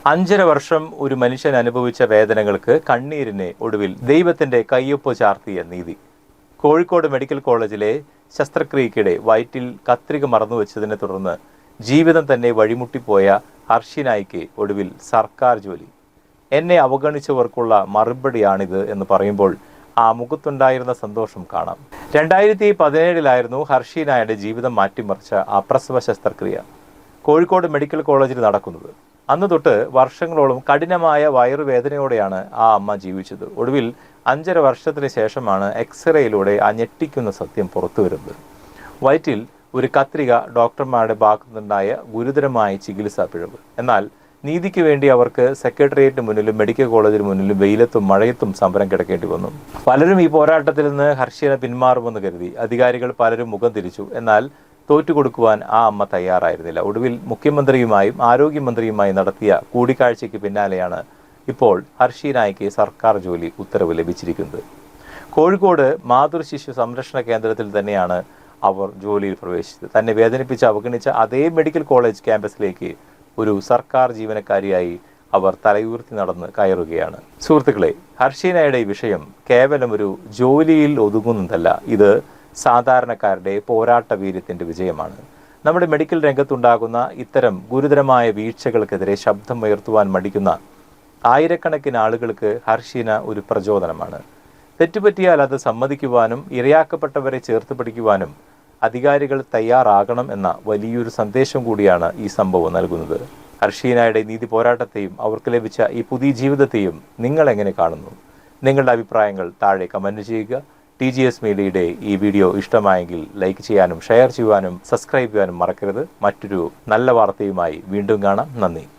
5.5 വർഷം ഒരു മനുഷ്യൻ അനുഭവിച്ച വേദനകൾക്ക് കണ്ണീരിനെ ഒടുവിൽ ദൈവത്തിന്റെ കയ്യൊപ്പ് ചാർത്തിയ നീതി. കോഴിക്കോട് മെഡിക്കൽ കോളേജിലെ ശസ്ത്രക്രിയയ്ക്കിടെ വയറ്റിൽ കത്രിക മറന്നുവെച്ചതിനെ തുടർന്ന് ജീവിതം തന്നെ വഴിമുട്ടിപ്പോയ ഹർഷിനായിക്ക് ഒടുവിൽ സർക്കാർ ജോലി. എന്നെ അവഗണിച്ചവർക്കുള്ള മറുപടിയാണിത് എന്ന് പറയുമ്പോൾ ആ മുഖത്തുണ്ടായിരുന്ന സന്തോഷം കാണാം. 2017 ഹർഷിനായുടെ ജീവിതം മാറ്റിമറിച്ച അപ്രസവ ശസ്ത്രക്രിയ കോഴിക്കോട് മെഡിക്കൽ കോളേജിൽ നടക്കുന്നത്. അന്ന് തൊട്ട് വർഷങ്ങളോളം കഠിനമായ വയറുവേദനയോടെയാണ് ആ അമ്മ ജീവിച്ചത്. ഒടുവിൽ 5.5 വർഷത്തിന് ശേഷമാണ് എക്സ്റേയിലൂടെ ആ ഞെട്ടിക്കുന്ന സത്യം പുറത്തു വരുന്നത്. വയറ്റിൽ ഒരു കത്രിക ഡോക്ടർമാരുടെ ഭാഗത്തുനിന്നുണ്ടായ ഗുരുതരമായ ചികിത്സാ പിഴവ്. എന്നാൽ നീതിക്ക് വേണ്ടി അവർക്ക് സെക്രട്ടേറിയറ്റിന് മുന്നിലും മെഡിക്കൽ കോളേജിന് മുന്നിലും വെയിലത്തും മഴയത്തും സമരം കിടക്കേണ്ടി വന്നു. പലരും ഈ പോരാട്ടത്തിൽ നിന്ന് ഹർഷിനെ പിന്മാറുമെന്ന് കരുതി. അധികാരികൾ പലരും മുഖം തിരിച്ചു. എന്നാൽ തോറ്റുകൊടുക്കുവാൻ ആ അമ്മ തയ്യാറായിരുന്നില്ല. ഒടുവിൽ മുഖ്യമന്ത്രിയുമായും ആരോഗ്യമന്ത്രിയുമായി നടത്തിയ കൂടിക്കാഴ്ചയ്ക്ക് പിന്നാലെയാണ് ഇപ്പോൾ ഹർഷിനായിക്ക് സർക്കാർ ജോലി ഉത്തരവ് ലഭിച്ചിരിക്കുന്നത്. കോഴിക്കോട് മാതൃശിശു സംരക്ഷണ കേന്ദ്രത്തിൽ തന്നെയാണ് അവർ ജോലിയിൽ പ്രവേശിച്ചത്. തന്നെ വേദനിപ്പിച്ച് അവഗണിച്ച അതേ മെഡിക്കൽ കോളേജ് ക്യാമ്പസിലേക്ക് ഒരു സർക്കാർ ജീവനക്കാരിയായി അവർ തലയുയർത്തി നടന്ന് കയറുകയാണ്. സുഹൃത്തുക്കളെ, ഹർഷിനായുടെ ഈ വിഷയം കേവലം ഒരു ജോലിയിൽ ഒതുങ്ങുന്നതല്ല. ഇത് സാധാരണക്കാരുടെ പോരാട്ട വീര്യത്തിന്റെ വിജയമാണ്. നമ്മുടെ മെഡിക്കൽ രംഗത്തുണ്ടാകുന്ന ഇത്തരം ഗുരുതരമായ വീഴ്ചകൾക്കെതിരെ ശബ്ദമുയർത്തുവാൻ മടിക്കുന്ന ആയിരക്കണക്കിന് ആളുകൾക്ക് ഹർഷിന ഒരു പ്രചോദനമാണ്. തെറ്റുപറ്റിയാൽ അത് സമ്മതിക്കുവാനും ഇരയാക്കപ്പെട്ടവരെ ചേർത്ത് പിടിക്കുവാനും അധികാരികൾ തയ്യാറാകണം എന്ന വലിയൊരു സന്ദേശം കൂടിയാണ് ഈ സംഭവം നൽകുന്നത്. ഹർഷിനായുടെ നീതി പോരാട്ടത്തെയും അവർക്ക് ലഭിച്ച ഈ പുതിയ ജീവിതത്തെയും നിങ്ങൾ എങ്ങനെ കാണുന്നു? നിങ്ങളുടെ അഭിപ്രായങ്ങൾ താഴെ കമന്റ് ചെയ്യുക. TGS മീഡിയയുടെ ഈ വീഡിയോ ഇഷ്ടമായെങ്കിൽ ലൈക്ക് ചെയ്യാനും ഷെയർ ചെയ്യുവാനും സബ്സ്ക്രൈബ് ചെയ്യാനും മറക്കരുത്. മറ്റൊരു നല്ല വാർത്തയുമായി വീണ്ടും കാണാം. നന്ദി.